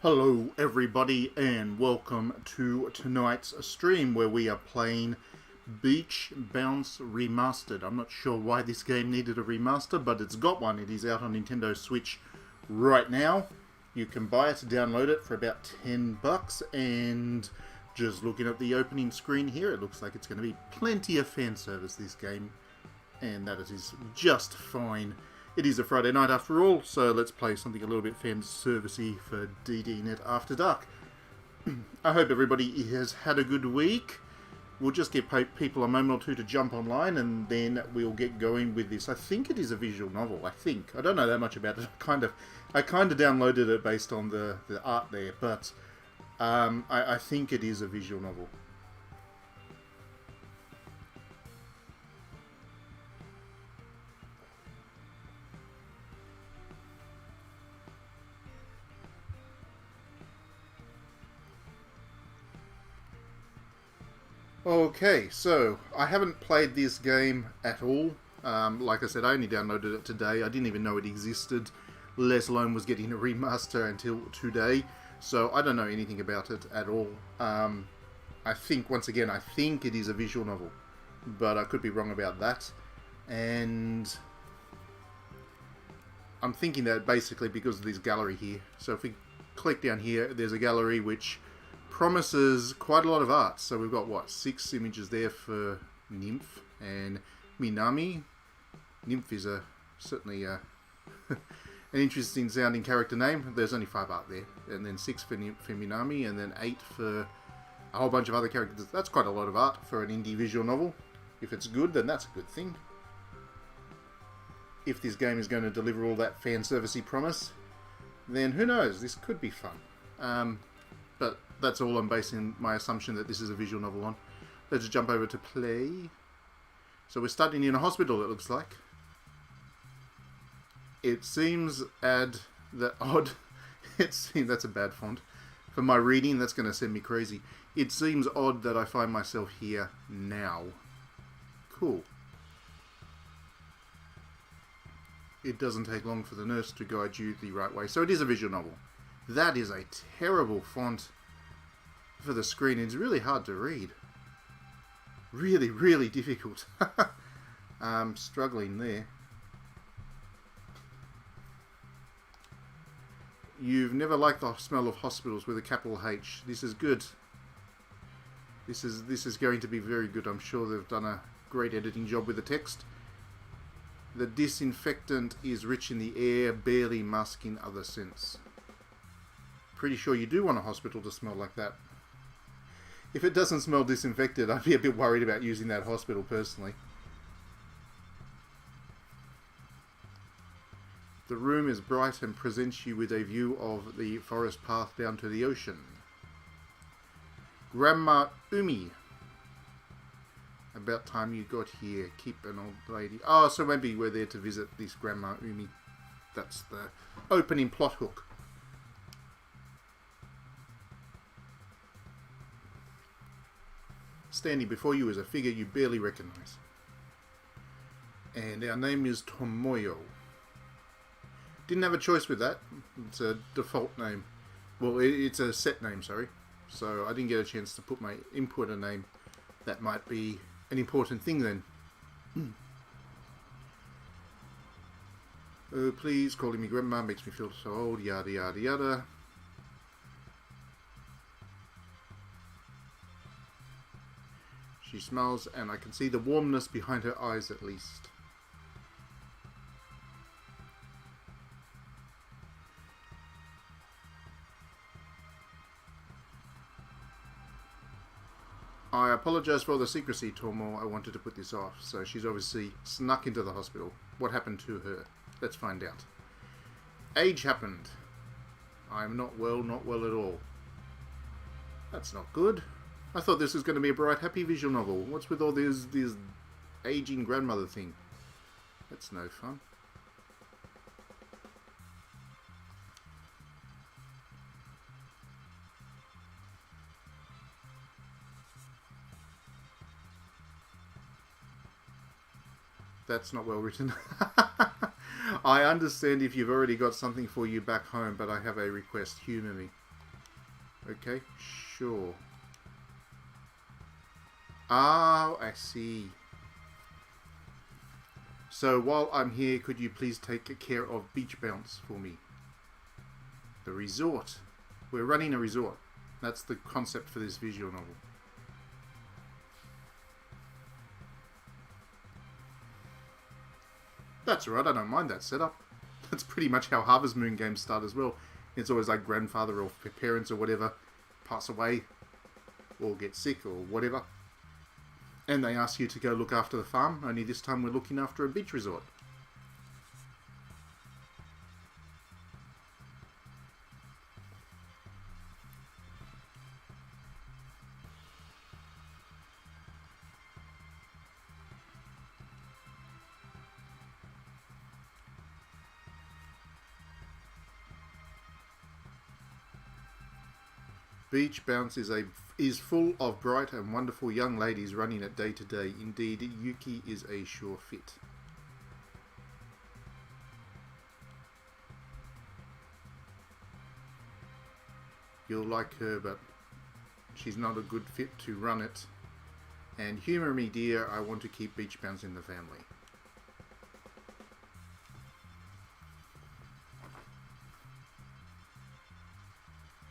Hello everybody and welcome to tonight's stream where we are playing Bounce Remastered. I'm not sure why this game needed a remaster, but it's got one. It is out on Nintendo Switch right now. You can buy it, download it for about $10, and just looking at the opening screen here, it looks like it's going to be plenty of fan service, this game, and that it is just fine. It is a Friday night after all, so let's play something a little bit fan-servicey for DDNet After Dark. I hope everybody has had a good week. We'll just give people a moment or two to jump online, and then we'll get going with this. I think it is a visual novel, I think. I don't know that much about it. I kind of downloaded it based on the art there, but I think it is a visual novel. Okay, so I haven't played this game at all. Like I said, I only downloaded it today. I didn't even know it existed, let alone was getting a remaster until today. So I don't know anything about it at all. I think, once again, I think it is a visual novel, but I could be wrong about that. And I'm thinking that basically because of this gallery here. So if we click down here, there's a gallery which promises quite a lot of art. So we've got, what, 6 images there for Nymph and Minami. Nymph is certainly an interesting sounding character name. There's only 5 art there, and then 6 for Minami, and then 8 for a whole bunch of other characters. That's quite a lot of art for an indie visual novel. If it's good, then that's a good thing. If this game is going to deliver all that fan-servicey promise, then who knows, this could be fun. But that's all I'm basing my assumption that this is a visual novel on. Let's jump over to play. So we're starting in a hospital, it looks like. It seems odd. That's a bad font. For my reading, that's going to send me crazy. It seems odd that I find myself here now. Cool. It doesn't take long for the nurse to guide you the right way. So it is a visual novel. That is a terrible font for the screen. It's really hard to read. Really, really difficult. I'm struggling there. You've never liked the smell of hospitals with a capital H. This is good. This is going to be very good. I'm sure they've done a great editing job with the text. The disinfectant is rich in the air, barely masking other scents. Pretty sure you do want a hospital to smell like that. If it doesn't smell disinfected, I'd be a bit worried about using that hospital personally. The room is bright and presents you with a view of the forest path down to the ocean. Grandma Umi. About time you got here. Keep an old lady. Oh, so maybe we're there to visit this Grandma Umi. That's the opening plot hook. Standing before you is a figure you barely recognize. And our name is Tomoyo. Didn't have a choice with that. It's a default name. Well, it's a set name, sorry. So I didn't get a chance to input a name. That might be an important thing then. Oh, please, calling me grandma makes me feel so old, yada yada yada. She smiles, and I can see the warmness behind her eyes at least. I apologize for all the secrecy, Tomo. I wanted to put this off. So she's obviously snuck into the hospital. What happened to her? Let's find out. Age happened. I'm not well at all. That's not good. I thought this was going to be a bright, happy visual novel. What's with all this aging grandmother thing? That's no fun. That's not well written. I understand if you've already got something for you back home, but I have a request. Humour me. Okay, sure. Oh, I see. So while I'm here, could you please take care of Beach Bounce for me? The resort. We're running a resort. That's the concept for this visual novel. That's alright, I don't mind that setup. That's pretty much how Harvest Moon games start as well. It's always like grandfather or parents or whatever pass away or get sick or whatever. And they ask you to go look after the farm, only this time we're looking after a beach resort. Beach Bounce is full of bright and wonderful young ladies running it day to day. Indeed, Yuki is a sure fit. You'll like her, but she's not a good fit to run it. And humour me, dear, I want to keep Beach Bounce in the family.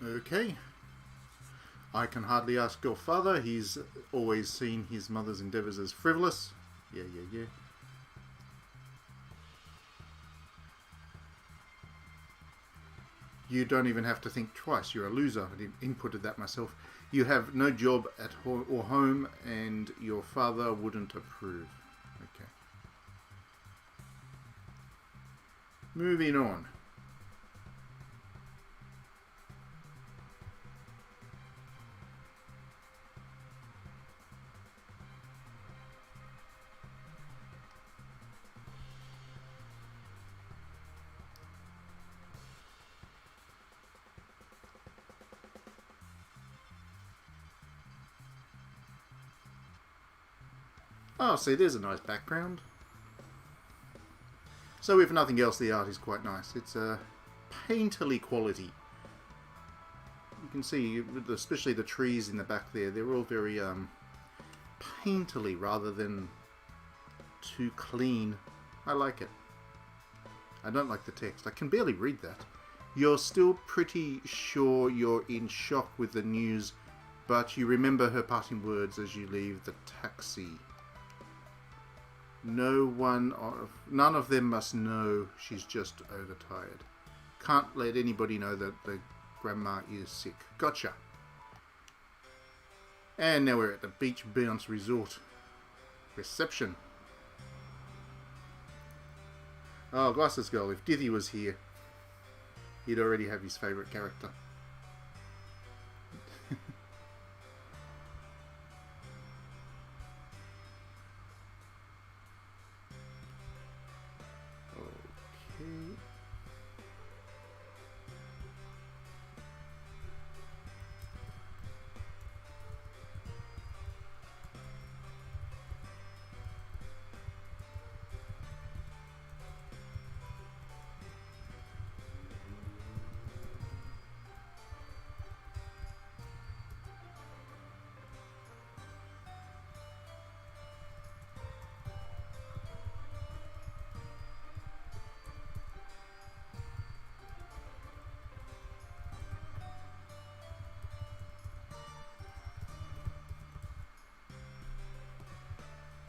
Okay. I can hardly ask your father. He's always seen his mother's endeavours as frivolous. Yeah. You don't even have to think twice. You're a loser. I inputted that myself. You have no job at or home, and your father wouldn't approve. Okay. Moving on. Oh, see, there's a nice background. So if nothing else, the art is quite nice. It's a painterly quality. You can see, especially the trees in the back there, they're all very painterly rather than too clean. I like it. I don't like the text. I can barely read that. You're still pretty sure you're in shock with the news, but you remember her parting words as you leave the taxi. None of them must know she's just overtired. Can't let anybody know that the grandma is sick. Gotcha. And now we're at the Beach Bounce Resort. Reception. Oh, Glasses Girl, if Dithy was here, he'd already have his favourite character.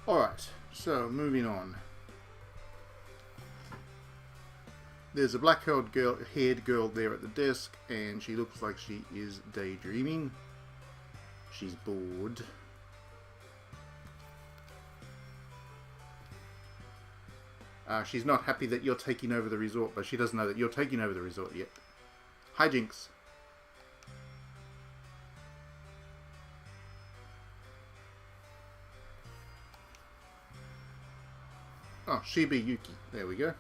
Alright, so moving on. There's a black-haired girl there at the desk, and she looks like she is daydreaming. She's bored. She's not happy that you're taking over the resort, but she doesn't know that you're taking over the resort yet. Hijinks. Oh, Shiba Yuki. There we go.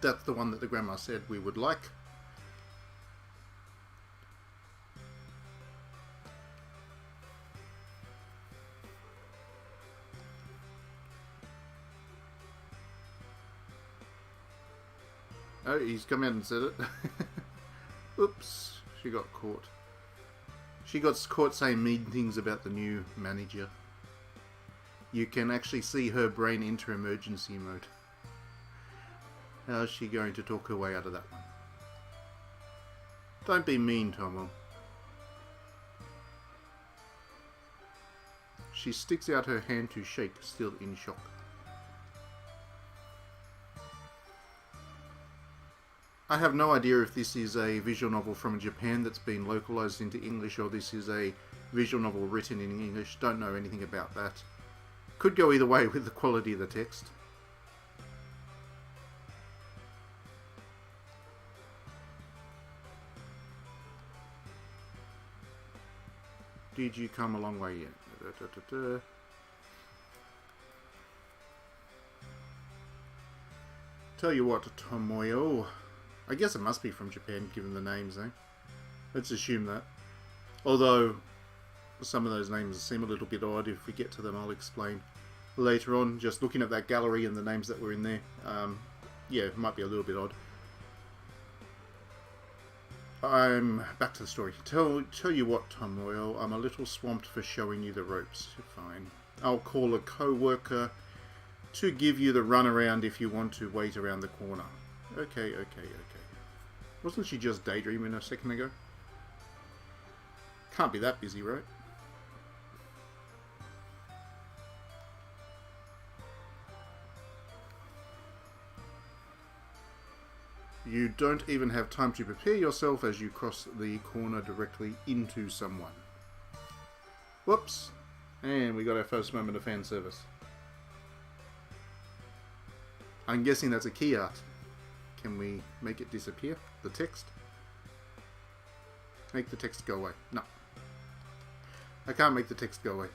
That's the one that the grandma said we would like. Oh, he's come in and said it. Oops, she got caught. She got caught saying mean things about the new manager. You can actually see her brain enter emergency mode. How's she going to talk her way out of that one? Don't be mean, Tomo. She sticks out her hand to shake, still in shock. I have no idea if this is a visual novel from Japan that's been localized into English or this is a visual novel written in English. Don't know anything about that. Could go either way with the quality of the text. Did you come a long way yet? Tell you what, Tomoyo. I guess it must be from Japan, given the names, eh? Let's assume that. Although, some of those names seem a little bit odd. If we get to them, I'll explain later on. Just looking at that gallery and the names that were in there, yeah, it might be a little bit odd. I'm back to the story. Tell you what, Tomoyo, I'm a little swamped for showing you the ropes. Fine. I'll call a co-worker to give you the runaround if you want to wait around the corner. Okay. Wasn't she just daydreaming a second ago? Can't be that busy, right? You don't even have time to prepare yourself as you cross the corner directly into someone. Whoops. And we got our first moment of fan service. I'm guessing that's a key art. Can we make it disappear? The text? Make the text go away. No. I can't make the text go away.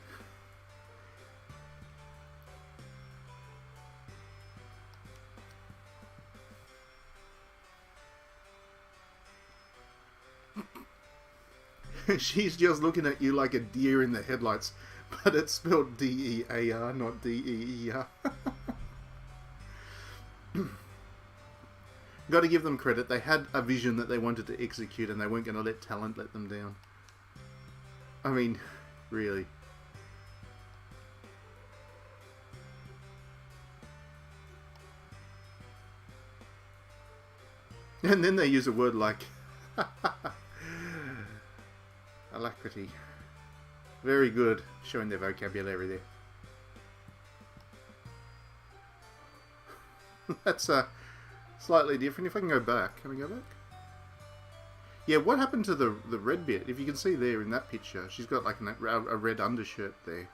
She's just looking at you like a deer in the headlights, but it's spelled D-E-A-R, not D-E-E-R. Got to give them credit. They had a vision that they wanted to execute, and they weren't going to let talent let them down. I mean, really. And then they use a word like alacrity. Very good, showing their vocabulary there. That's slightly different. If I can go back, can I go back? Yeah, what happened to the red bit? If you can see there in that picture, she's got like a red undershirt there.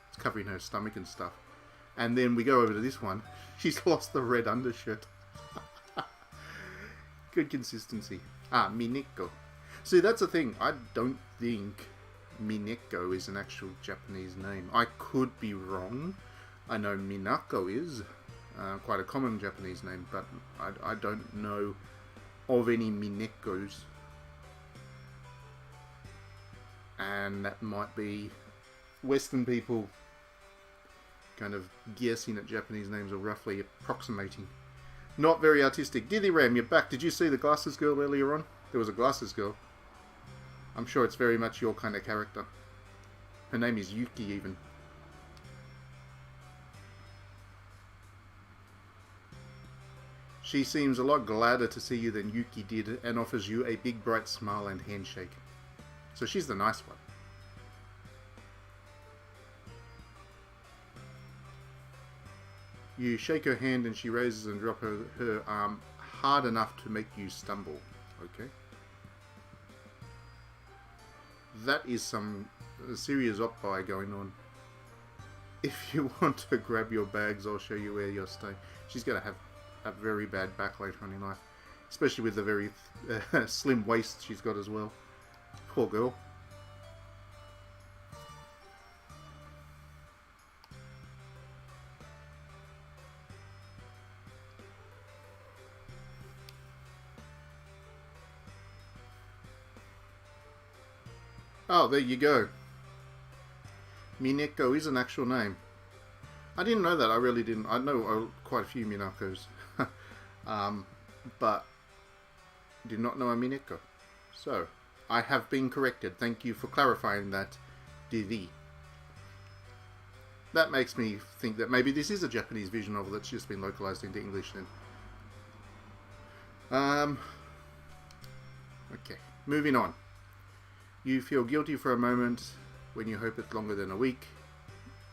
It's covering her stomach and stuff. And then we go over to this one. She's lost the red undershirt. Good consistency. Ah, Mineko. See, that's the thing. I don't think Mineko is an actual Japanese name. I could be wrong. I know Minako is quite a common Japanese name, but I don't know of any Minekos. And that might be Western people kind of guessing at Japanese names or roughly approximating. Not very artistic. Diddy Ram, you're back. Did you see the glasses girl earlier on? There was a glasses girl. I'm sure it's very much your kind of character. Her name is Yuki even. She seems a lot gladder to see you than Yuki did and offers you a big bright smile and handshake. So she's the nice one. You shake her hand and she raises and drops her arm hard enough to make you stumble. Okay. That is some serious op-buy going on. If you want to grab your bags, I'll show you where you're staying. She's going to have a very bad back later on in life. Especially with the very slim waist she's got as well. Poor girl. Oh, there you go. Mineko is an actual name. I didn't know that. I really didn't. I know quite a few Minakos. But did not know a Mineko. So, I have been corrected. Thank you for clarifying that, Didi. That makes me think that maybe this is a Japanese visual novel that's just been localized into English then. Okay, moving on. You feel guilty for a moment when you hope it's longer than a week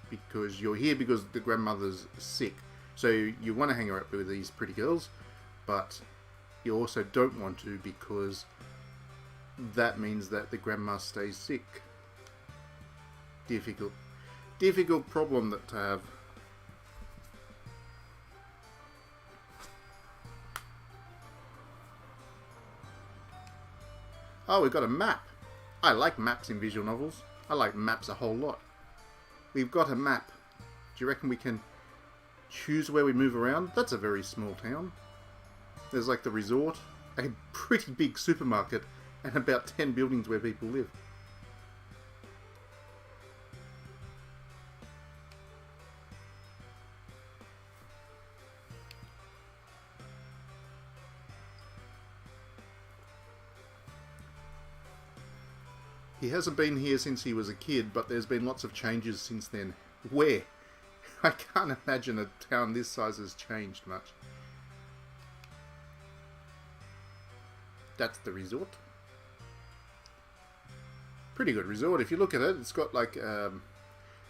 because you're here because the grandmother's sick. So you want to hang out with these pretty girls, but you also don't want to because that means that the grandma stays sick. Difficult problem that to have. Oh, we've got a map. I like maps in visual novels. I like maps a whole lot. We've got a map. Do you reckon we can choose where we move around? That's a very small town. There's like the resort, a pretty big supermarket, and about 10 buildings where people live. He hasn't been here since he was a kid, but there's been lots of changes since then. Where? I can't imagine a town this size has changed much. That's the resort. Pretty good resort. If you look at it, it's got like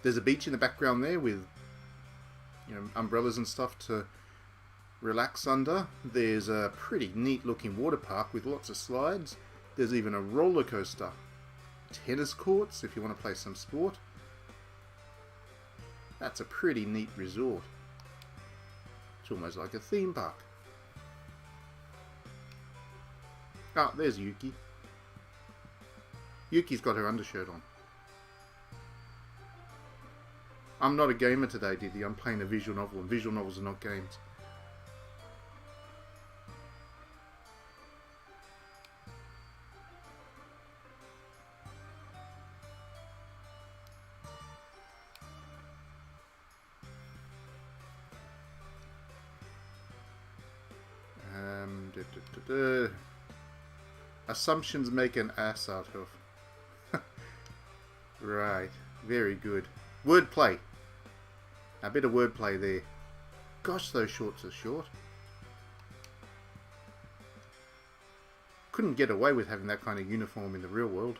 there's a beach in the background there with, you know, umbrellas and stuff to relax under. There's a pretty neat looking water park with lots of slides. There's even a roller coaster. Tennis courts if you want to play some sport. That's a pretty neat resort. It's almost like a theme park. Ah, there's Yuki. Yuki's got her undershirt on. I'm not a gamer today, Diddy. I'm playing a visual novel, and visual novels are not games. Assumptions make an ass out of. Right, very good. Wordplay. A bit of wordplay there. Gosh, those shorts are short. Couldn't get away with having that kind of uniform in the real world.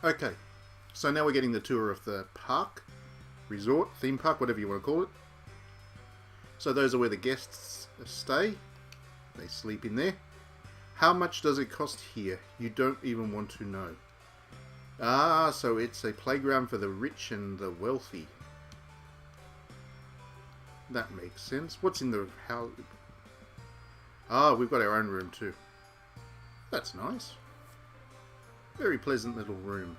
Okay, so now we're getting the tour of the park, resort, theme park, whatever you want to call it. So those are where the guests stay. They sleep in there. How much does it cost here? You don't even want to know. Ah, so it's a playground for the rich and the wealthy. That makes sense. What's in the house? Ah, we've got our own room too. That's nice. Very pleasant little room.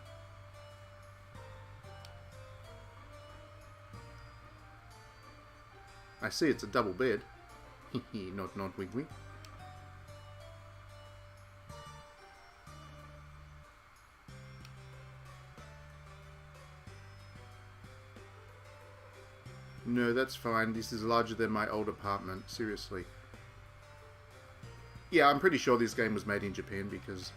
I see it's a double bed. Nod, wink, wink. No, that's fine. This is larger than my old apartment. Seriously. Yeah, I'm pretty sure this game was made in Japan because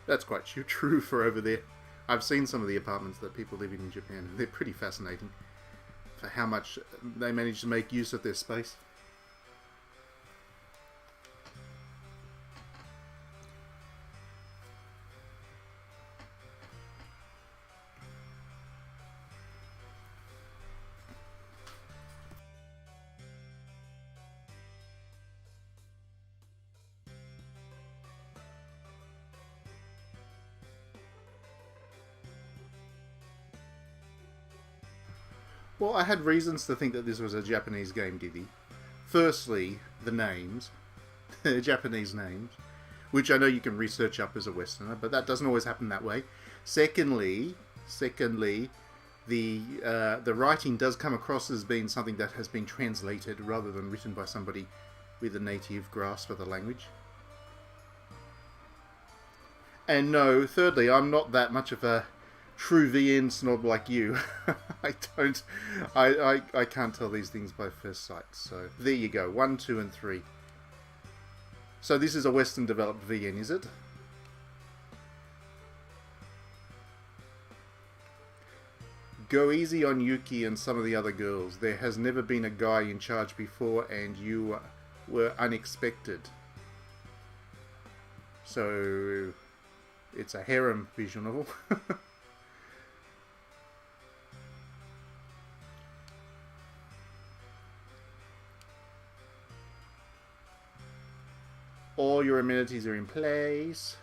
that's quite true for over there. I've seen some of the apartments that people live in Japan, and they're pretty fascinating for how much they manage to make use of their space. Well, I had reasons to think that this was a Japanese game, Diddy. Firstly, the names. The Japanese names. Which I know you can research up as a Westerner, but that doesn't always happen that way. Secondly, the writing does come across as being something that has been translated rather than written by somebody with a native grasp of the language. And no, thirdly, I'm not that much of a true VN snob like you. I can't tell these things by first sight. So there you go, 1, 2, and 3. So this is a Western developed VN, is it? Go easy on Yuki and some of the other girls. There has never been a guy in charge before, and you were unexpected. So it's a harem visual novel. All your amenities are in place.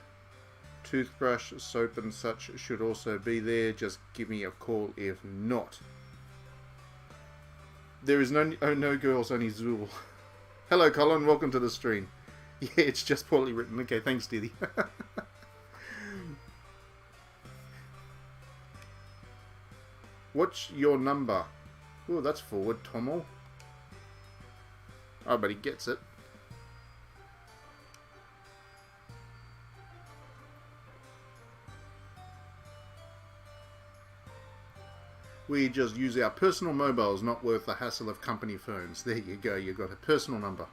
Toothbrush, soap and such should also be there. Just give me a call if not. There is no girls, only Zool. Hello Colin, welcome to the stream. Yeah, it's just poorly written. Okay, thanks Diddy. What's your number? Oh, that's forward, Tomo. Oh, but he gets it. We just use our personal mobiles, not worth the hassle of company phones. There you go, you got a personal number.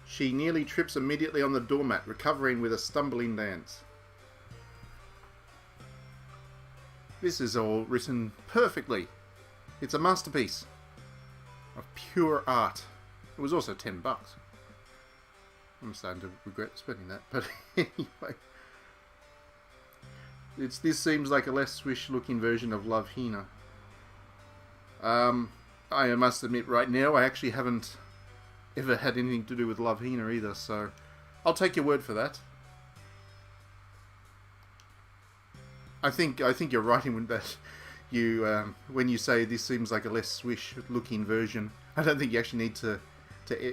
She nearly trips immediately on the doormat, recovering with a stumbling dance. This is all written perfectly. It's a masterpiece of pure art. It was also $10. I'm starting to regret spending that, but anyway. This seems like a less swish looking version of Love Hina. I must admit right now I actually haven't ever had anything to do with Love Hina either, so I'll take your word for that. I think you're right in that. You when you say this seems like a less swish looking version, I don't think you actually need to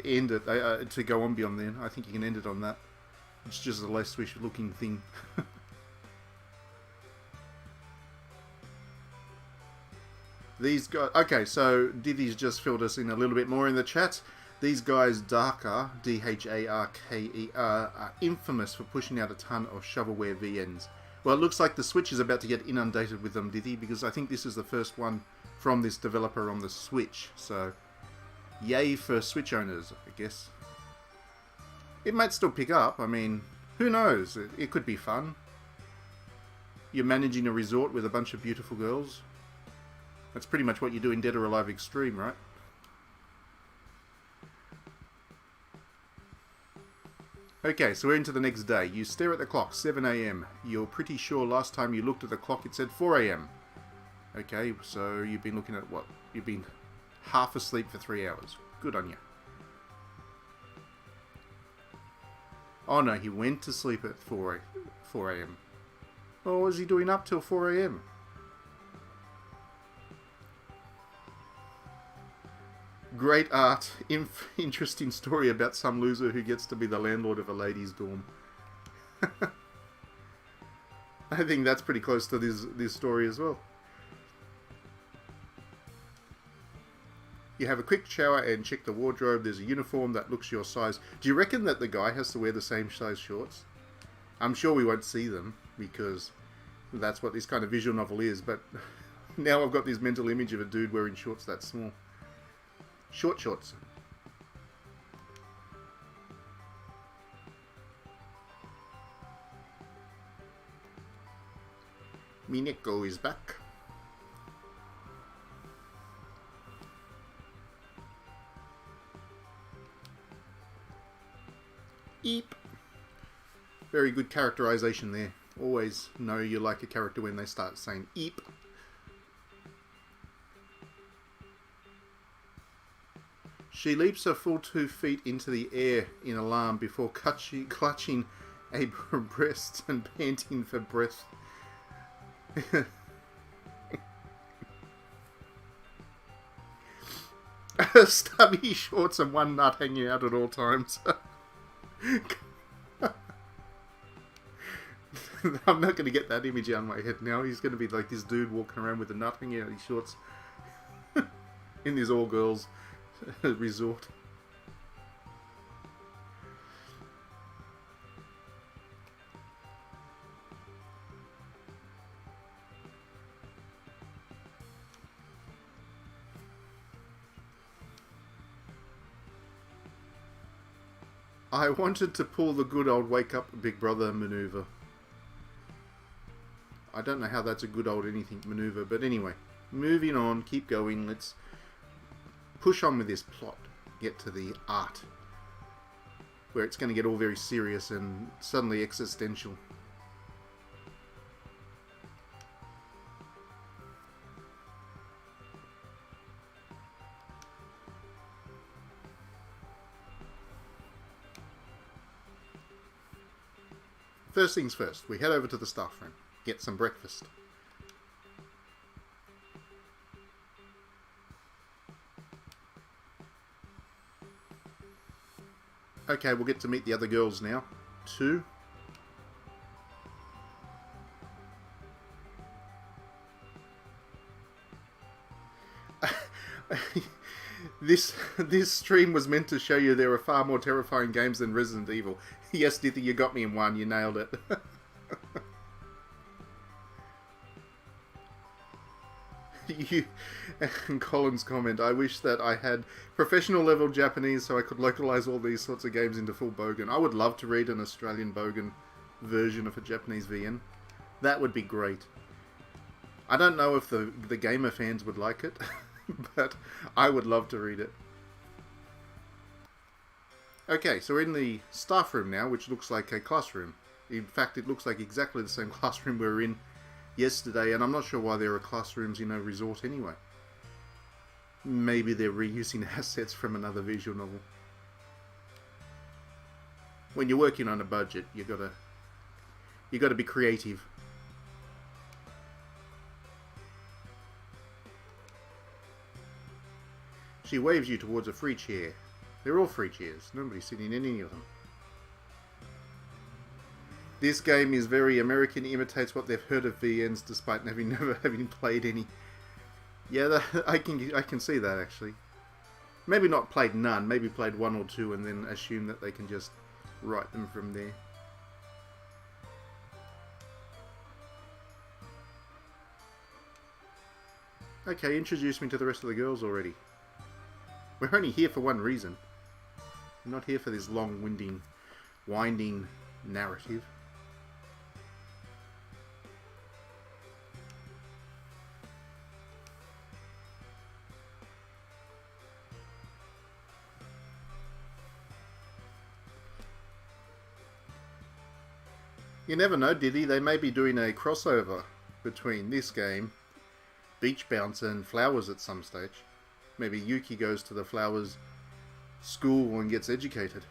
end it to go on beyond then. I think you can end it on that. It's just a less swish looking thing. These guys, okay, so Diddy's just filled us in a little bit more in the chat. These guys, Darker, D-H-A-R-K-E-R, are infamous for pushing out a ton of shovelware VNs. Well, it looks like the Switch is about to get inundated with them, Diddy, because I think this is the first one from this developer on the Switch. So, yay for Switch owners, I guess. It might still pick up. I mean, who knows? It could be fun. You're managing a resort with a bunch of beautiful girls. That's pretty much what you do in Dead or Alive Extreme, right? Okay, so we're into the next day. You stare at the clock, 7 AM. You're pretty sure last time you looked at the clock it said 4 AM. Okay, so you've been looking at what? You've been half asleep for 3 hours. Good on you. Oh no, he went to sleep at 4 AM. What was he doing up till 4 AM? Great art, interesting story about some loser who gets to be the landlord of a ladies' dorm. I think that's pretty close to this story as well. You have a quick shower and check the wardrobe. There's a uniform that looks your size. Do you reckon that the guy has to wear the same size shorts? I'm sure we won't see them because that's what this kind of visual novel is, but now I've got this mental image of a dude wearing shorts that small. Short shorts. Mineko is back. Eep. Very good characterization there. Always know you like a character when they start saying eep. She leaps her full 2 feet into the air in alarm before clutching a breast and panting for breath. Stubby shorts and one nut hanging out at all times. I'm not going to get that image out of my head now. He's going to be like this dude walking around with a nothing out of his shorts in this all-girls resort. I wanted to pull the good old wake up big brother maneuver. I don't know how that's a good old anything maneuver, but anyway, moving on, keep going, let's push on with this plot, get to the art, where it's going to get all very serious and suddenly existential. First things first, we head over to the staff room, get some breakfast. Okay, we'll get to meet the other girls now. 2. This stream was meant to show you there are far more terrifying games than Resident Evil. Yes, Dithy, you got me in one. You nailed it. And Colin's comment, I wish that I had professional level Japanese so I could localize all these sorts of games into full Bogan. I would love to read an Australian Bogan version of a Japanese VN. That would be great. I don't know if the gamer fans would like it, but I would love to read it. Okay, so we're in the staff room now, which looks like a classroom. In fact, it looks like exactly the same classroom we were in yesterday, and I'm not sure why there are classrooms in a resort anyway. Maybe they're reusing assets from another visual novel. When you're working on a budget, you gotta be creative. She waves you towards a free chair. They're all free chairs. Nobody's sitting in any of them. This game is very American, imitates what they've heard of VNs despite never having played any. Yeah, I can see that actually. Maybe not played none, maybe played 1 or 2 and then assume that they can just write them from there. Okay, introduce me to the rest of the girls already. We're only here for one reason. We're not here for this long-winding, winding narrative. You never know, Diddy, they may be doing a crossover between this game, Beach Bounce, and Flowers at some stage. Maybe Yuki goes to the Flowers school and gets educated.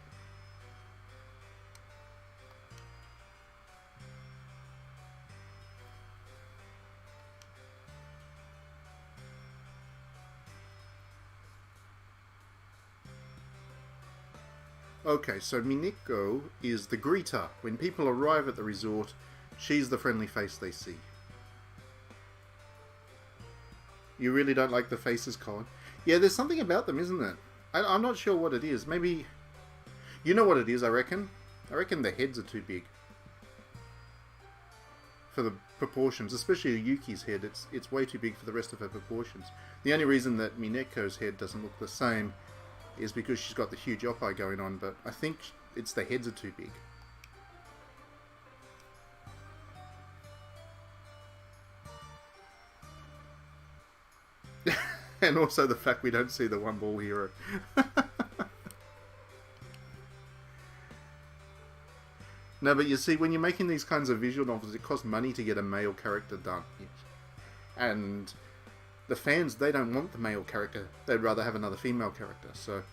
Okay, so Mineko is the greeter. When people arrive at the resort, she's the friendly face they see. You really don't like the faces, Colin? Yeah, there's something about them, isn't there? I'm not sure what it is. Maybe... You know what it is, I reckon? I reckon the heads are too big. For the proportions, especially Yuki's head, it's way too big for the rest of her proportions. The only reason that Mineko's head doesn't look the same is because she's got the huge opeye going on, but I think it's the heads are too big. And also the fact we don't see the one ball hero. No, but you see, when you're making these kinds of visual novels, it costs money to get a male character done. And the fans, they don't want the male character. They'd rather have another female character. So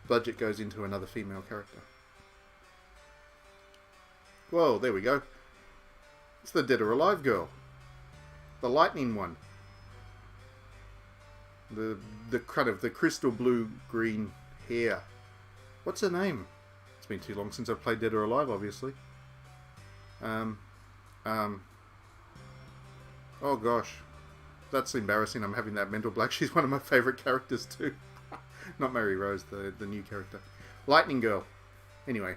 budget goes into another female character. Whoa, there we go. It's the Dead or Alive girl. The lightning one. The kind of the crystal blue green hair. What's her name? It's been too long since I've played Dead or Alive, obviously. I Oh gosh. That's embarrassing. I'm having that mental blank. She's one of my favourite characters too. Not Mary Rose, the new character. Lightning Girl. Anyway.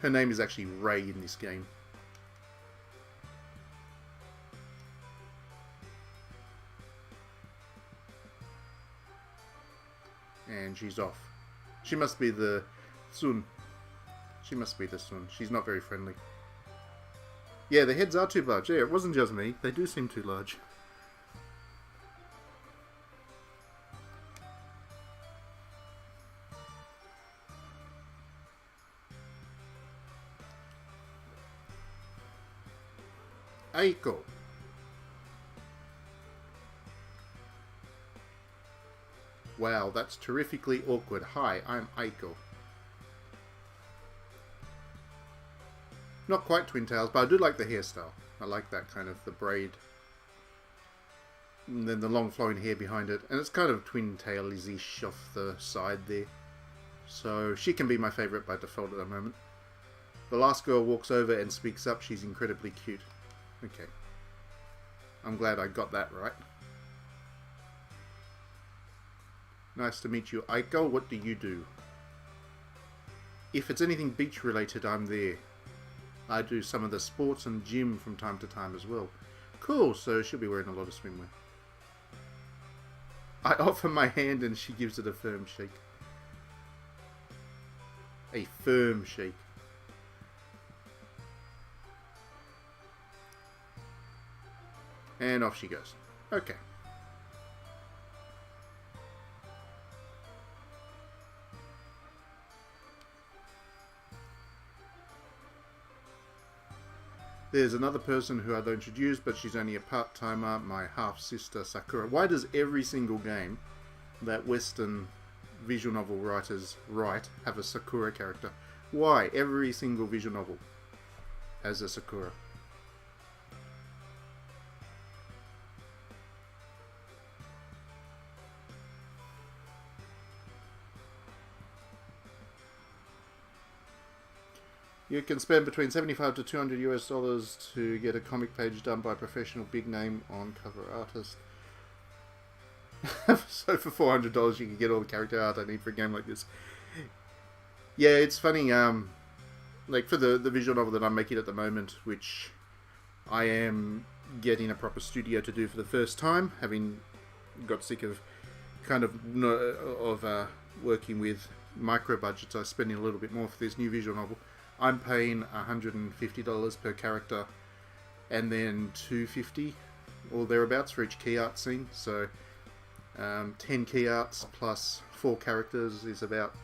Her name is actually Ray in this game. And she's off. She must be the Sun. She must be the Sun. She's not very friendly. Yeah, the heads are too large. Yeah, it wasn't just me. They do seem too large. Aiko. Wow, that's terrifically awkward. Hi, I'm Aiko. Not quite twin tails, but I do like the hairstyle. I like that kind of, the braid. And then the long flowing hair behind it. And it's kind of twin tails-ish off the side there. So she can be my favourite by default at the moment. The last girl walks over and speaks up. She's incredibly cute. Okay. I'm glad I got that right. Nice to meet you, Aiko. What do you do? If it's anything beach related, I'm there. I do some of the sports and gym from time to time as well. Cool, so she'll be wearing a lot of swimwear. I offer my hand and she gives it a firm shake. A firm shake. And off she goes. Okay. There's another person who I'll introduce, but she's only a part-timer, my half-sister Sakura. Why does every single game that Western visual novel writers write have a Sakura character? Why? Every single visual novel has a Sakura. You can spend between $75 to $200 US to get a comic page done by a professional big name on cover artist. So for $400 you can get all the character art I need for a game like this. Yeah, it's funny, like for the visual novel that I'm making at the moment, which I am getting a proper studio to do for the first time, having got sick of kind of working with micro budgets. I was spending a little bit more for this new visual novel. I'm paying $150 per character and then $250 or thereabouts for each key art scene. So 10 key arts plus 4 characters is about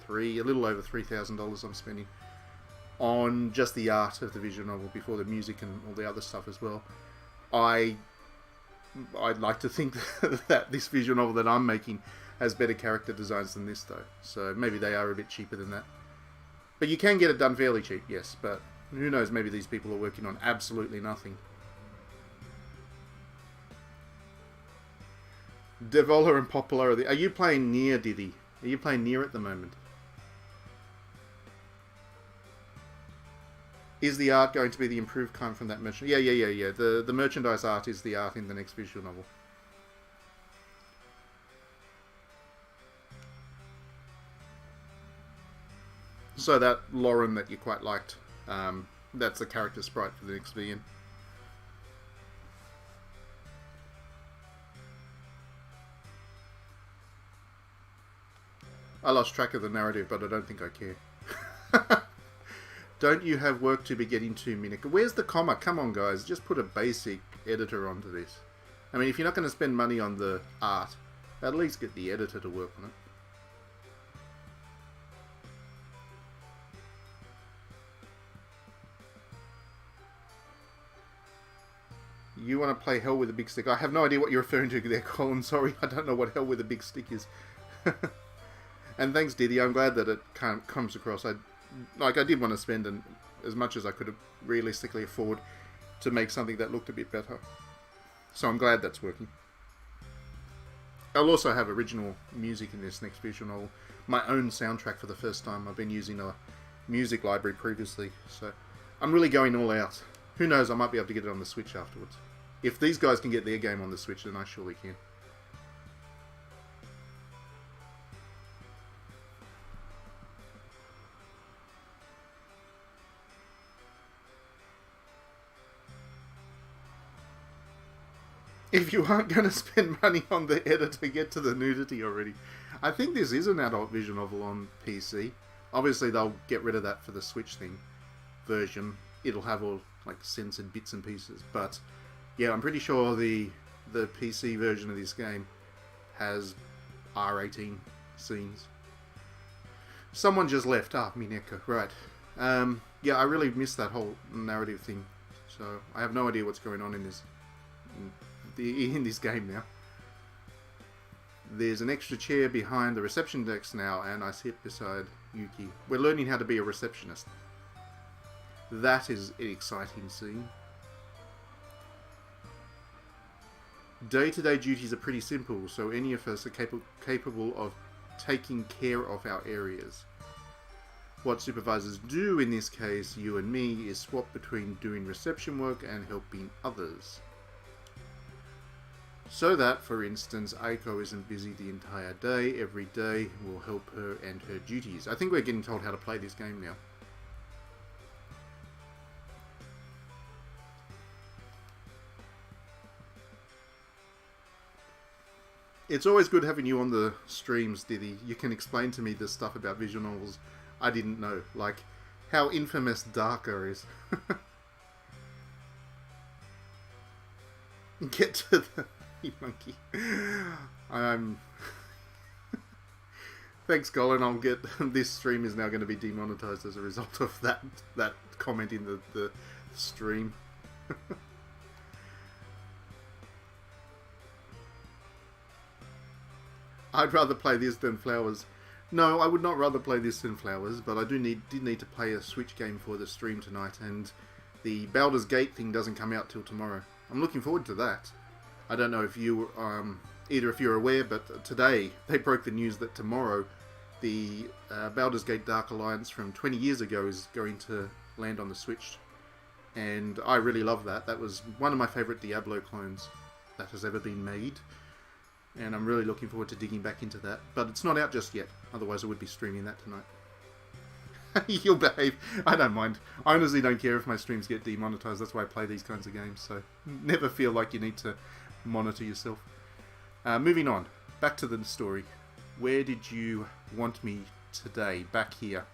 a little over $3,000 I'm spending on just the art of the visual novel before the music and all the other stuff as well. I'd like to think that this visual novel that I'm making has better character designs than this though. So maybe they are a bit cheaper than that. But you can get it done fairly cheap, yes, but who knows, maybe these people are working on absolutely nothing. Devola and popularity. Are you playing Nier, Diddy? Are you playing Nier at the moment? Is the art going to be the improved kind from that merchandise? Yeah. The merchandise art is the art in the next visual novel. So that Lauren that you quite liked, that's the character sprite for the next VN. I lost track of the narrative, but I don't think I care. Don't you have work to be getting to, Minika? Where's the comma? Come on, guys. Just put a basic editor onto this. I mean, if you're not going to spend money on the art, at least get the editor to work on it. You want to play Hell with a Big Stick? I have no idea what you're referring to there, Colin. Sorry, I don't know what Hell with a Big Stick is. And thanks, Diddy. I'm glad that it comes across. I did want to spend as much as I could realistically afford to make something that looked a bit better. So I'm glad that's working. I'll also have original music in this next visual novel. My own soundtrack for the first time. I've been using a music library previously, so I'm really going all out. Who knows, I might be able to get it on the Switch afterwards. If these guys can get their game on the Switch, then I surely can. If you aren't going to spend money on the editor, get to the nudity already. I think this is an adult visual novel on PC. Obviously, they'll get rid of that for the Switch version. It'll have all like censored bits and pieces. But yeah, I'm pretty sure the PC version of this game has R18 scenes. Someone just left. Mineka. Right. Yeah, I really missed that whole narrative thing. So I have no idea what's going on in this game now. There's an extra chair behind the reception desk now, and I sit beside Yuki. We're learning how to be a receptionist. That is an exciting scene. Day-to-day duties are pretty simple, so any of us are capable of taking care of our areas. What supervisors do in this case, you and me, is swap between doing reception work and helping others. So that, for instance, Aiko isn't busy the entire day. Every day will help her and her duties. I think we're getting told how to play this game now. It's always good having you on the streams, Diddy. You can explain to me the stuff about visual novels I didn't know, like how infamous Darker is. Get to the... monkey. Thanks, Colin. I'll get... This stream is now going to be demonetized as a result of that comment in the stream. I'd rather play this than Flowers. No, I would not rather play this than Flowers, but I did need to play a Switch game for the stream tonight, and the Baldur's Gate thing doesn't come out till tomorrow. I'm looking forward to that. I don't know if you, either if you're aware, but today they broke the news that tomorrow the Baldur's Gate Dark Alliance from 20 years ago is going to land on the Switch. And I really love that. That was one of my favourite Diablo clones that has ever been made. And I'm really looking forward to digging back into that. But it's not out just yet, otherwise I would be streaming that tonight. You'll behave. I don't mind. I honestly don't care if my streams get demonetized. That's why I play these kinds of games. So never feel like you need to monitor yourself. Moving on. Back to the story. Where did you want me today? Back here.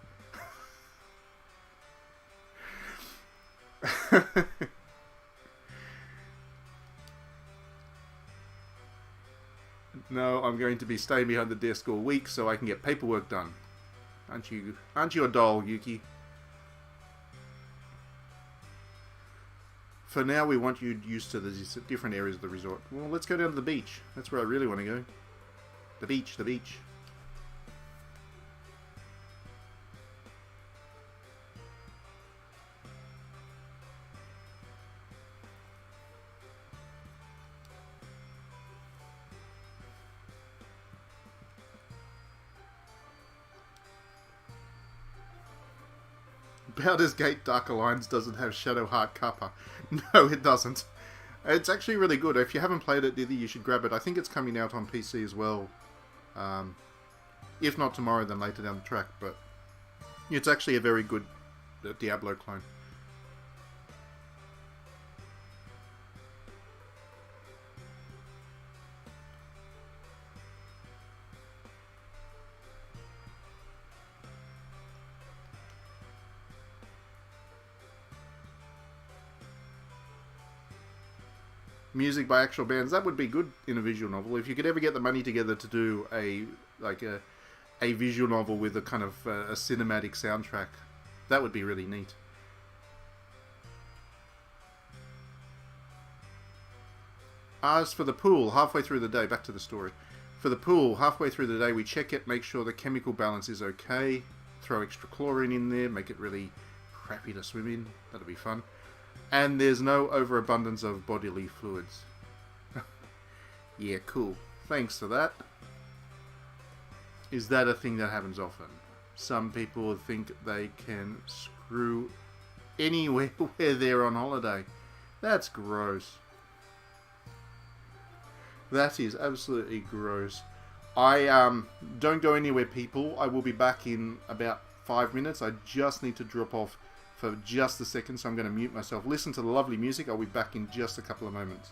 No, I'm going to be staying behind the desk all week so I can get paperwork done. Aren't you a doll, Yuki? For now, we want you used to the different areas of the resort. Well, let's go down to the beach. That's where I really want to go. The beach, the beach. Baldur's Gate Dark Alliance doesn't have Shadowheart Kappa. No, it doesn't. It's actually really good. If you haven't played it, Diddy, you should grab it. I think it's coming out on PC as well. If not tomorrow, then later down the track. But it's actually a very good Diablo clone. Music by actual bands, that would be good in a visual novel. If you could ever get the money together to do a visual novel with a kind of a cinematic soundtrack, that would be really neat. As for the pool, halfway through the day, back to the story. For the pool, halfway through the day, we check it, make sure the chemical balance is okay, throw extra chlorine in there, make it really crappy to swim in. That'll be fun. And there's no overabundance of bodily fluids. Yeah, cool. Thanks for that. Is that a thing that happens often? Some people think they can screw anywhere where they're on holiday. That's gross. That is absolutely gross. I don't go anywhere, people. I will be back in about 5 minutes. I just need to drop off for just a second, so I'm going to mute myself. Listen to the lovely music. I'll be back in just a couple of moments.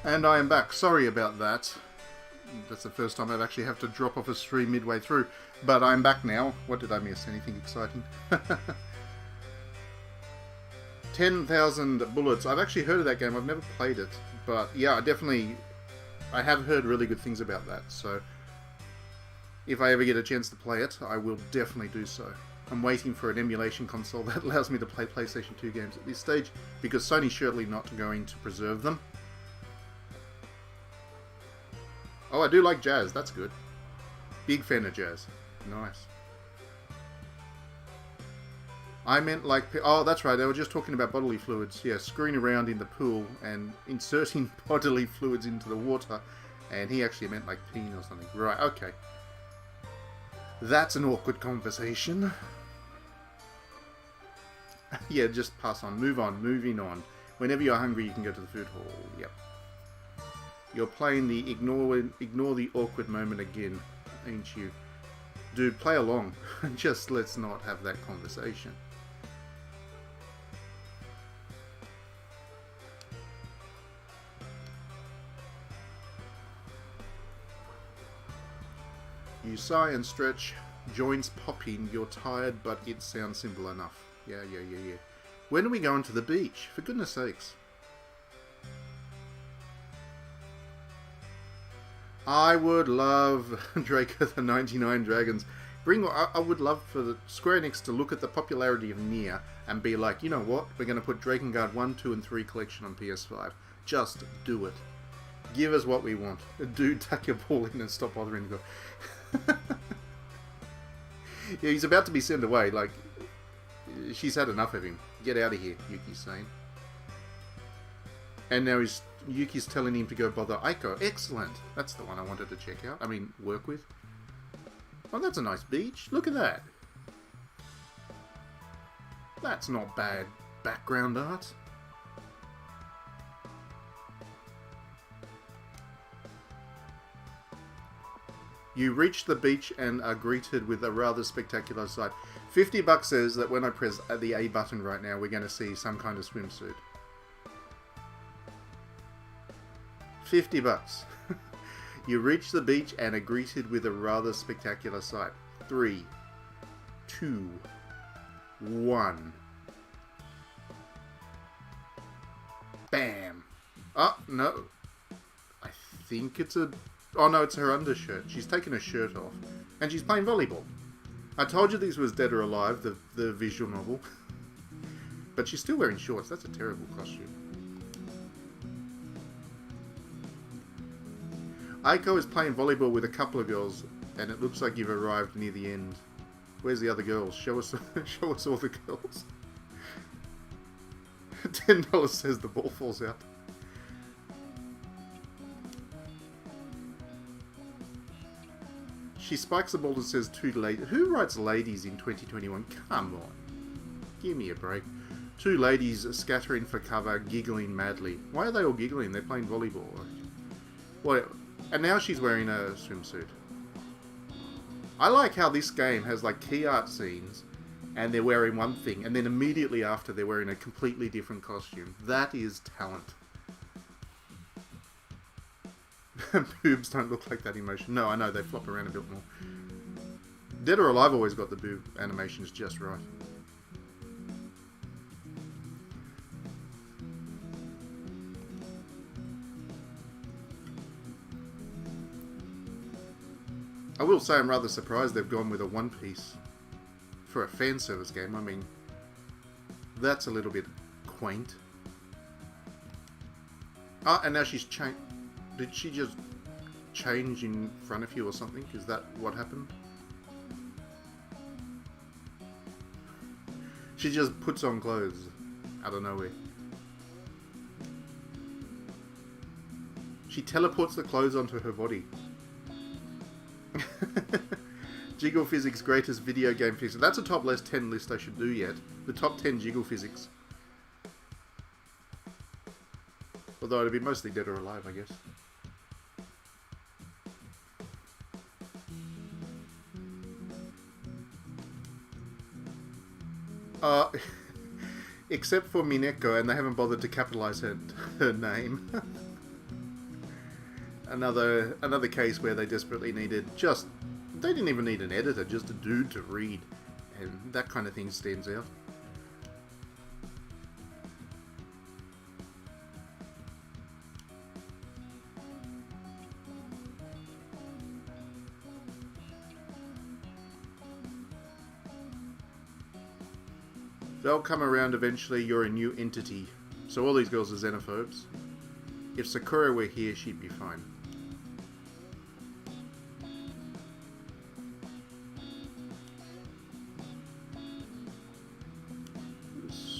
And I am back. Sorry about that. That's the first time I've actually have to drop off a stream midway through. But I'm back now. What did I miss? Anything exciting? 10,000 Bullets. I've actually heard of that game. I've never played it. But yeah, I have heard really good things about that. So if I ever get a chance to play it, I will definitely do so. I'm waiting for an emulation console that allows me to play PlayStation 2 games at this stage, because Sony's surely not going to preserve them. Oh, I do like jazz. That's good. Big fan of jazz. Nice. I meant like... Oh, that's right. They were just talking about bodily fluids. Yeah, screwing around in the pool and inserting bodily fluids into the water. And he actually meant like peeing or something. Right, okay. That's an awkward conversation. Yeah, just pass on. Move on. Moving on. Whenever you're hungry, you can go to the food hall. Yep. You're playing the ignore the awkward moment again, ain't you? Dude, play along. Just let's not have that conversation. You sigh and stretch, joints popping, you're tired, but it sounds simple enough. Yeah. When are we going to the beach? For goodness sakes. I would love Draco the 99 Dragons. I would love for the Square Enix to look at the popularity of Nier and be like, you know what? We're going to put Drakengard 1, 2, and 3 collection on PS5. Just do it. Give us what we want. Dude, tuck your ball in and stop bothering to go. Yeah, he's about to be sent away. Like, she's had enough of him. Get out of here, Yuki's saying. And now Yuki's telling him to go bother Aiko. Excellent. That's the one I wanted to check out. I mean, work with. Oh, that's a nice beach. Look at that. That's not bad background art. You reach the beach and are greeted with a rather spectacular sight. $50 says that when I press the A button right now, we're going to see some kind of swimsuit. $50. You reach the beach and are greeted with a rather spectacular sight. 3, 2, 1. Bam. Oh, no. I think it's a... Oh, no, it's her undershirt. She's taken her shirt off. And she's playing volleyball. I told you this was Dead or Alive, the visual novel. But she's still wearing shorts. That's a terrible costume. Aiko is playing volleyball with a couple of girls, and it looks like you've arrived near the end. Where's the other girls? Show us, show us all the girls. $10 says the ball falls out. She spikes the ball and says two ladies. Who writes ladies in 2021? Come on. Give me a break. Two ladies scattering for cover, giggling madly. Why are they all giggling? They're playing volleyball. What? And now she's wearing a swimsuit. I like how this game has like key art scenes and they're wearing one thing and then immediately after they're wearing a completely different costume. That is talent. Boobs don't look like that emotion. No, I know, they flop around a bit more. Dead or Alive always got the boob animations just right. I will say I'm rather surprised they've gone with a One Piece for a fan service game. I mean, that's a little bit quaint. Ah, and now she's changed. Did she just change in front of you or something? Is that what happened? She just puts on clothes out of nowhere. She teleports the clothes onto her body. Jiggle Physics Greatest Video Game Physics. That's a top list 10 list I should do yet. The top 10 Jiggle Physics. Although it'd be mostly Dead or Alive, I guess. Except for Mineko, and they haven't bothered to capitalize her name. Another case where they desperately needed they didn't even need an editor, just a dude to read, and that kind of thing stands out. They'll come around eventually. You're a new entity. So all these girls are xenophobes. If Sakura were here, she'd be fine.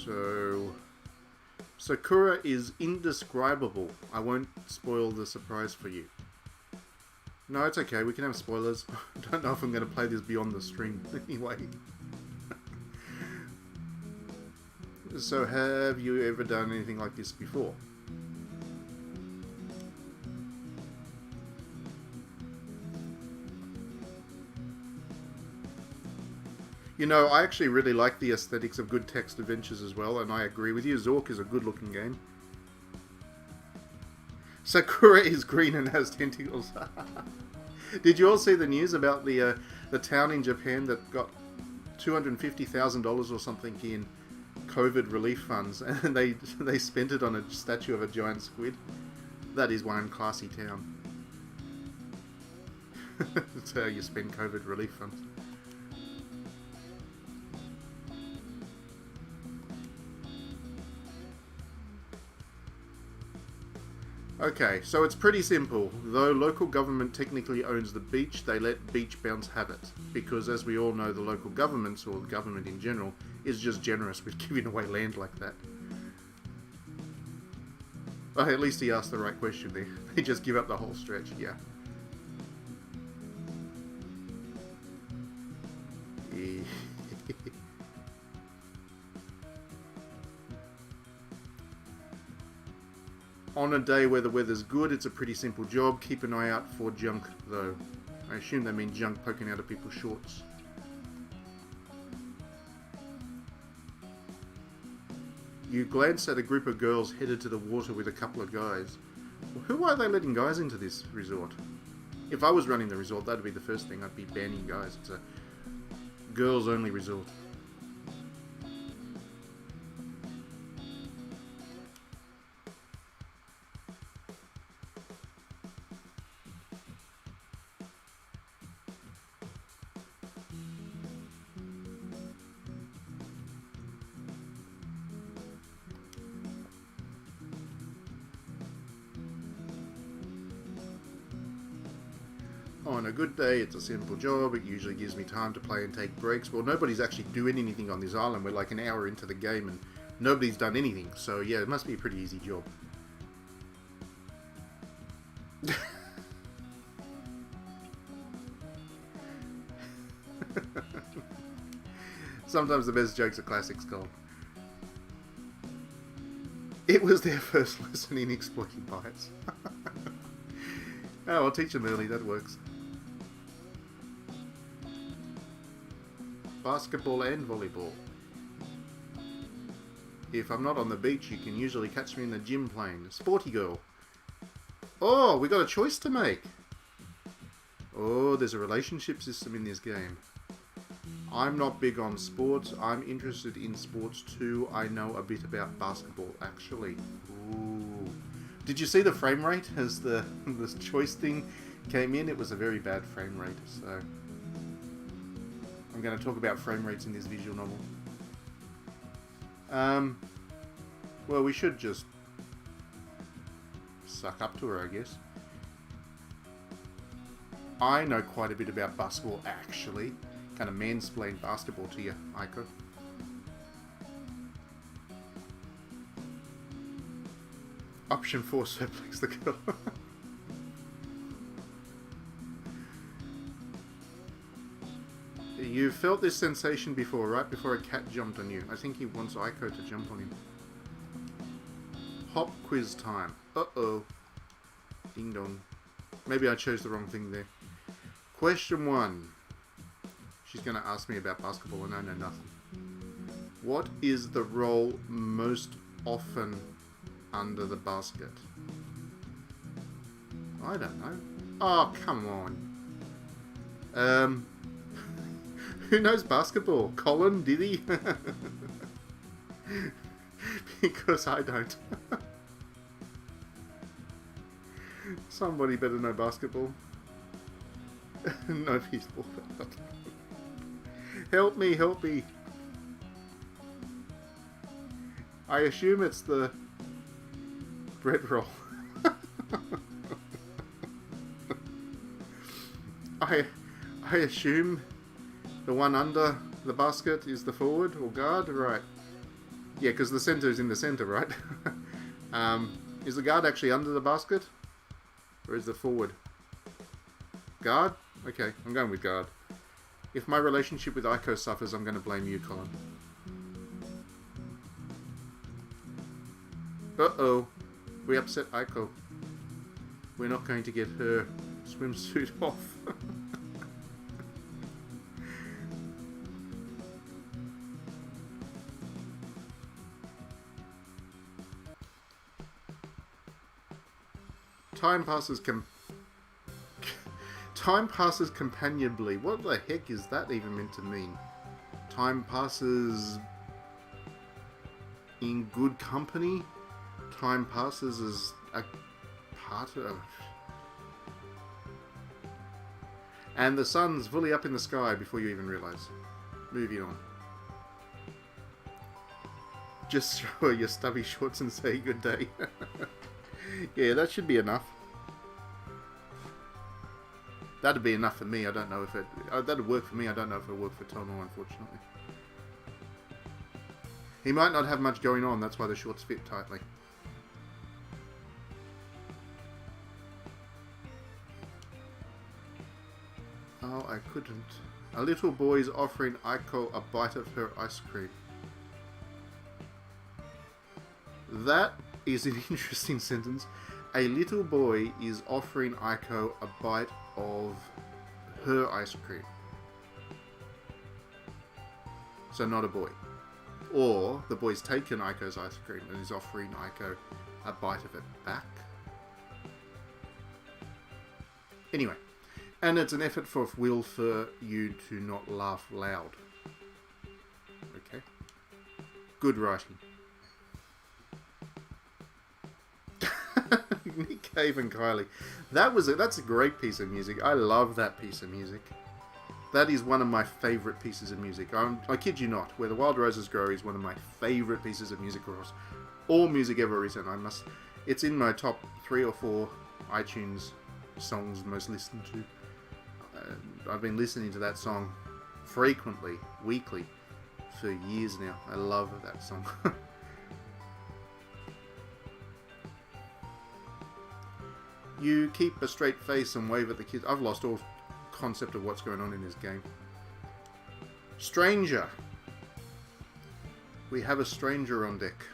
So Sakura is indescribable. I won't spoil the surprise for you. No, it's okay. We can have spoilers. I don't know if I'm going to play this beyond the stream anyway. So have you ever done anything like this before? You know, I actually really like the aesthetics of good text adventures as well, and I agree with you. Zork is a good looking game. Sakura is green and has tentacles. Did you all see the news about the town in Japan that got $250,000 or something in COVID relief funds, and they spent it on a statue of a giant squid? That is one classy town. That's how you spend COVID relief funds. Okay, so it's pretty simple. Though local government technically owns the beach, they let Beach Bounce have it. Because as we all know, the local governments, or the government in general, is just generous with giving away land like that. Well, at least he asked the right question there. They just give up the whole stretch, yeah. On a day where the weather's good, it's a pretty simple job. Keep an eye out for junk, though. I assume they mean junk poking out of people's shorts. You glance at a group of girls headed to the water with a couple of guys. Well, who are they letting guys into this resort? If I was running the resort, that'd be the first thing. I'd be banning guys. It's a girls-only resort. On a good day, it's a simple job. It usually gives me time to play and take breaks. Well, nobody's actually doing anything on this island. We're like an hour into the game and nobody's done anything. So yeah, it must be a pretty easy job. Sometimes the best jokes are classics gold. It was their first lesson in exploiting bites. Oh, I'll teach them early, that works. Basketball and volleyball. If I'm not on the beach, you can usually catch me in the gym playing. Sporty girl. Oh, we got a choice to make. Oh, there's a relationship system in this game. I'm not big on sports. I'm interested in sports too. I know a bit about basketball, actually. Ooh. Did you see the frame rate as this choice thing came in? It was a very bad frame rate, so... I'm going to talk about frame rates in this visual novel. Well, we should just suck up to her, I guess. I know quite a bit about basketball, actually. Kind of mansplain basketball to you, Aiko. Option 4, suplex the girl. You felt this sensation before, right before a cat jumped on you. I think he wants Aiko to jump on him. Hop quiz time. Uh-oh. Ding dong. Maybe I chose the wrong thing there. Question 1. She's going to ask me about basketball and I know nothing. What is the roll most often under the basket? I don't know. Oh, come on. Who knows basketball? Colin, did he? Because I don't. Somebody better know basketball. No people. Help me, help me. I assume it's the bread roll. I assume the one under the basket is the forward or guard, right? Yeah, because the center is in the center, right? Is the guard actually under the basket? Or is the forward? Guard? Okay, I'm going with guard. If my relationship with Aiko suffers, I'm going to blame you, Colin. Uh-oh. We upset Aiko. We're not going to get her swimsuit off. Time passes companionably. What the heck is that even meant to mean? Time passes in good company? Time passes as a part of... And the sun's fully up in the sky before you even realise. Moving on. Just throw your stubby shorts and say good day. Yeah, that should be enough. That'd be enough for me. I don't know if it... that'd work for me. I don't know if it'll work for Tomo, unfortunately. He might not have much going on. That's why the shorts fit tightly. Oh, I couldn't. A little boy is offering Aiko a bite of her ice cream. That is an interesting sentence. A little boy is offering Aiko a bite of her ice cream. So not a boy. Or the boy's taken Aiko's ice cream and is offering Aiko a bite of it back. Anyway. And it's an effort for Will for you to not laugh loud. Okay. Good writing. Nick Cave and Kylie. That's a great piece of music. I love that piece of music. That is one of my favourite pieces of music. I kid you not. Where the Wild Roses Grow is one of my favourite pieces of music across all music ever written. It's in my top 3 or 4 iTunes songs most listened to. I've been listening to that song frequently, weekly, for years now. I love that song. You keep a straight face and wave at the kids. I've lost all concept of what's going on in this game. Stranger. We have a stranger on deck.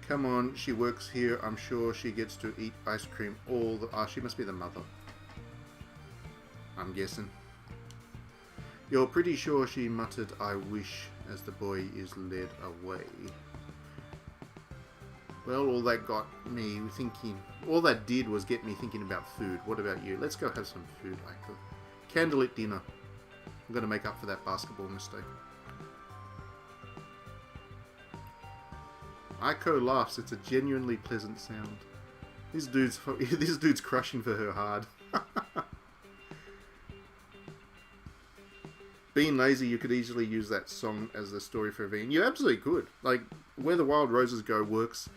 Come on, she works here. I'm sure she gets to eat ice cream all the... Ah, she must be the mother. I'm guessing. You're pretty sure she muttered, I wish, as the boy is led away. Well, all that got me thinking... All that did was get me thinking about food. What about you? Let's go have some food, Aiko. Candlelit dinner. I'm going to make up for that basketball mistake. Aiko laughs. It's a genuinely pleasant sound. This dude's crushing for her hard. Being lazy, you could easily use that song as the story for a V. You absolutely could. Like, Where the Wild Roses Go works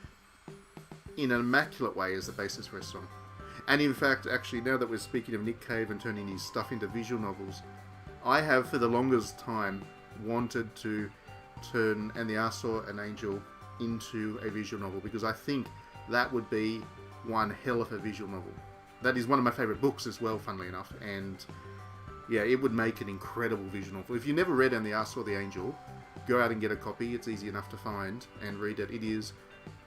in an immaculate way as the basis for a song. And in fact, actually, now that we're speaking of Nick Cave and turning his stuff into visual novels, I have for the longest time wanted to turn And the Arse Saw an Angel into a visual novel, because I think that would be one hell of a visual novel. That is one of my favourite books as well, funnily enough, and yeah, it would make an incredible visual novel. If you never read And the Arse Saw the Angel, go out and get a copy. It's easy enough to find and read it. It is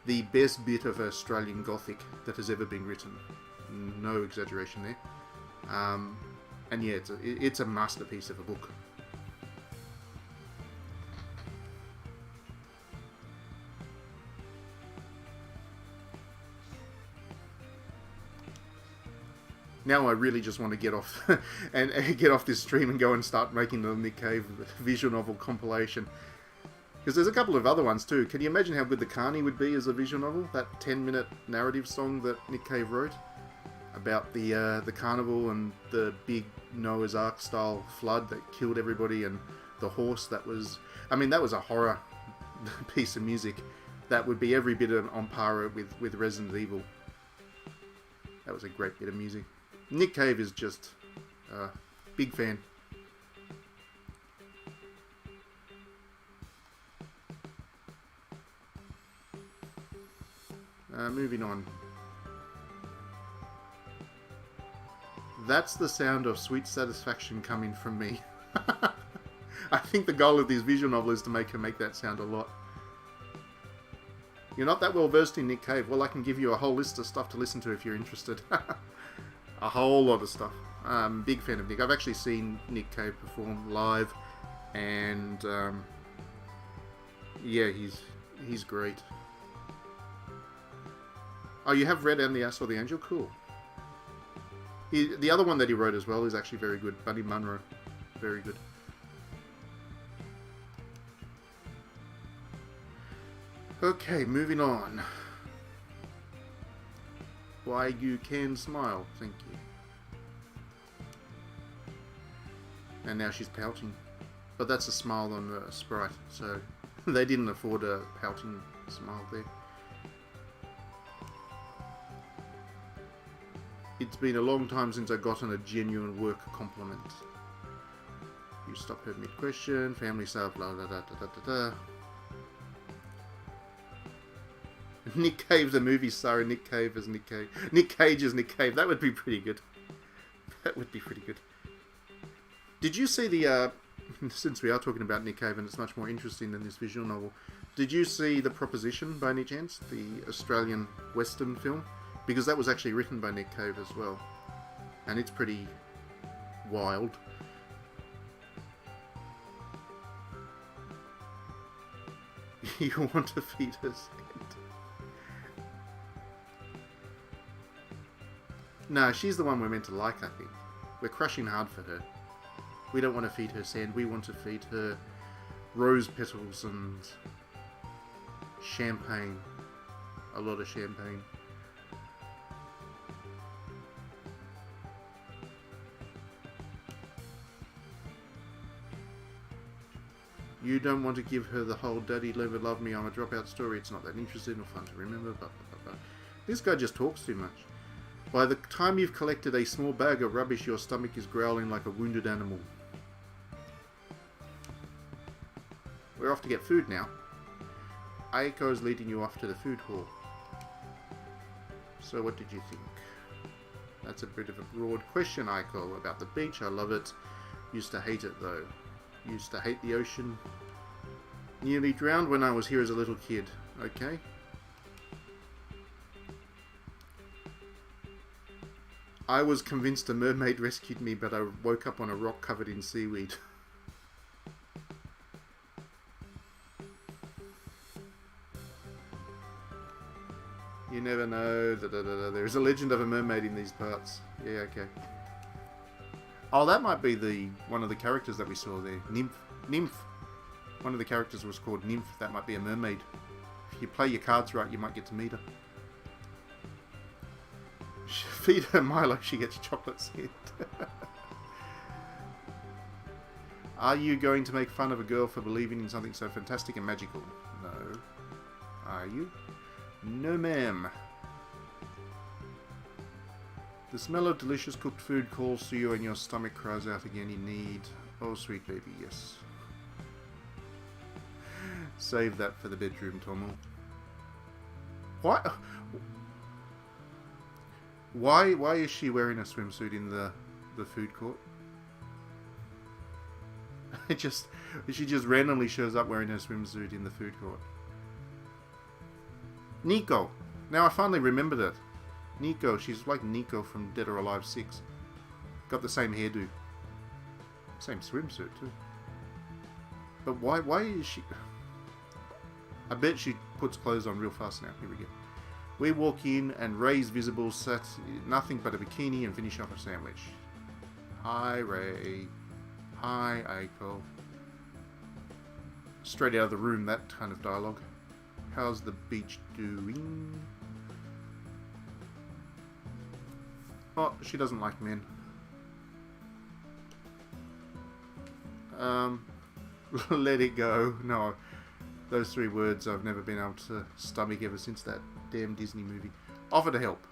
the best bit of Australian Gothic that has ever been written. No exaggeration there. And yeah, it's a masterpiece of a book. Now I really just want to get off and get off this stream and go and start making the Nick Cave visual novel compilation. Because there's a couple of other ones too. Can you imagine how good the Carney would be as a visual novel? That 10-minute narrative song that Nick Cave wrote about the carnival and the big Noah's Ark style flood that killed everybody, and the horse that was... I mean, that was a horror piece of music that would be every bit on par with Resident Evil. That was a great bit of music. Nick Cave is just a big fan. Moving on. That's the sound of sweet satisfaction coming from me. I think the goal of this visual novel is to make her make that sound a lot. You're not that well versed in Nick Cave. Well, I can give you a whole list of stuff to listen to if you're interested. A whole lot of stuff. Big fan of Nick. I've actually seen Nick Cave perform live, and yeah, he's great. Oh, you have read And the Arse Saw the Angel? Cool. The other one that he wrote as well is actually very good. Bunny Munro. Very good. Okay, moving on. Why you can smile, thank you. And now she's pouting. But that's a smile on a sprite, so they didn't afford a pouting smile there. It's been a long time since I gotten a genuine work compliment. You stop her mid-question, family stuff, blah blah blah da da da da. Nick Cave's a movie star and Nick Cave as Nick Cave. Nick Cage as Nick Cave. That would be pretty good. That would be pretty good. Did you see the, since we are talking about Nick Cave and it's much more interesting than this visual novel, did you see The Proposition by any chance? The Australian Western film? Because that was actually written by Nick Cave as well. And it's pretty wild. You want to feed her sand. No, she's the one we're meant to like, I think. We're crushing hard for her. We don't want to feed her sand. We want to feed her rose petals and champagne. A lot of champagne. You don't want to give her the whole daddy never loved me, I'm a dropout story. It's not that interesting or fun to remember. But this guy just talks too much. By the time you've collected a small bag of rubbish, your stomach is growling like a wounded animal. We're off to get food now. Aiko is leading you off to the food hall. So what did you think? That's a bit of a broad question, Aiko, about the beach. I love it. Used to hate it though. Used to hate the ocean. Nearly drowned when I was here as a little kid. Okay. I was convinced a mermaid rescued me, but I woke up on a rock covered in seaweed. You never know. There's a legend of a mermaid in these parts. Yeah, okay. Oh, that might be one of the characters that we saw there. Nymph. One of the characters was called Nymph. That might be a mermaid. If you play your cards right, you might get to meet her. Feed her Milo, she gets chocolate sand. Are you going to make fun of a girl for believing in something so fantastic and magical? No. Are you? No, ma'am. The smell of delicious cooked food calls to you and your stomach cries out again in need. Oh, sweet baby, yes. Save that for the bedroom, Tomo. What? Why is she wearing a swimsuit in the food court? She just randomly shows up wearing her swimsuit in the food court. Nico. Now I finally remembered it. Nico. She's like Nico from Dead or Alive 6. Got the same hairdo. Same swimsuit too. But why is she... I bet she puts clothes on real fast now. Here we go. We walk in and Ray's visible, sat nothing but a bikini and finish off a sandwich. Hi, Ray. Hi, Aiko. Straight out of the room, that kind of dialogue. How's the beach doing? Oh, she doesn't like men. Let it go. No, those 3 words I've never been able to stomach ever since that damn Disney movie. Offer to help.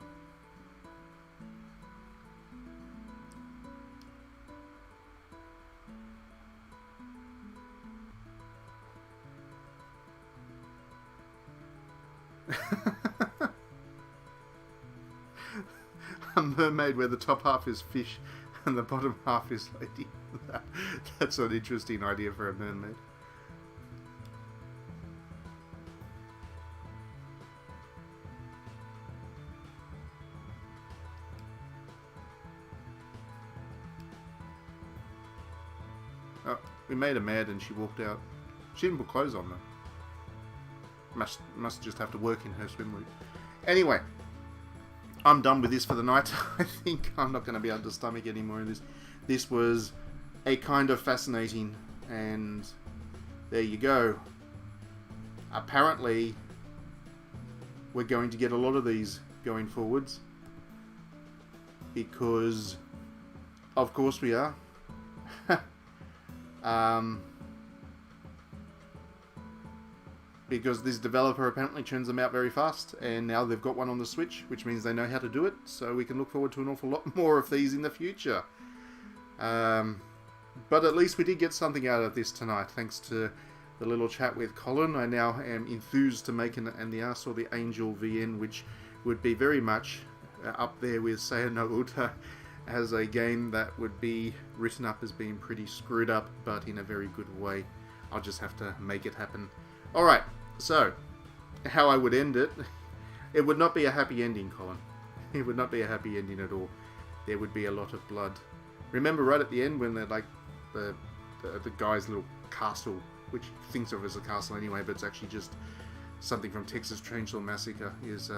A mermaid where the top half is fish and the bottom half is lady. That's an interesting idea for a mermaid. Oh, we made her mad and she walked out. She didn't put clothes on though. Must just have to work in her swimwear. Anyway, I'm done with this for the night. I think I'm not going to be able to stomach any more of this. This was a kind of fascinating, and there you go. Apparently, we're going to get a lot of these going forwards. Because, of course we are. Because this developer apparently churns them out very fast, and now they've got one on the Switch, which means they know how to do it, so we can look forward to an awful lot more of these in the future. But at least we did get something out of this tonight, thanks to the little chat with Colin. I now am enthused to make an the Arse or the Angel VN, which would be very much up there with Sayano Uta as a game that would be written up as being pretty screwed up, but in a very good way. I'll just have to make it happen. Alright, so, how I would end it, it would not be a happy ending, Colin. It would not be a happy ending at all. There would be a lot of blood. Remember right at the end when they're like, the guy's little castle, which he thinks of as a castle anyway, but it's actually just something from Texas Chainsaw Massacre, is,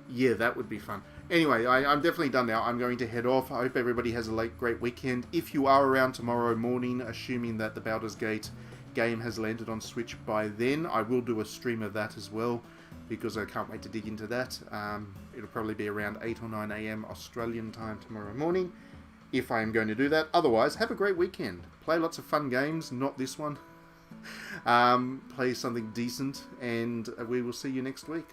yeah, that would be fun. Anyway, I'm definitely done now. I'm going to head off. I hope everybody has a great weekend. If you are around tomorrow morning, assuming that the Baldur's Gate game has landed on Switch by then, I will do a stream of that as well, because I can't wait to dig into that. It'll probably be around 8 or 9 AM Australian time tomorrow morning, if I am going to do that. Otherwise, have a great weekend. Play lots of fun games, not this one. Play something decent, and we will see you next week.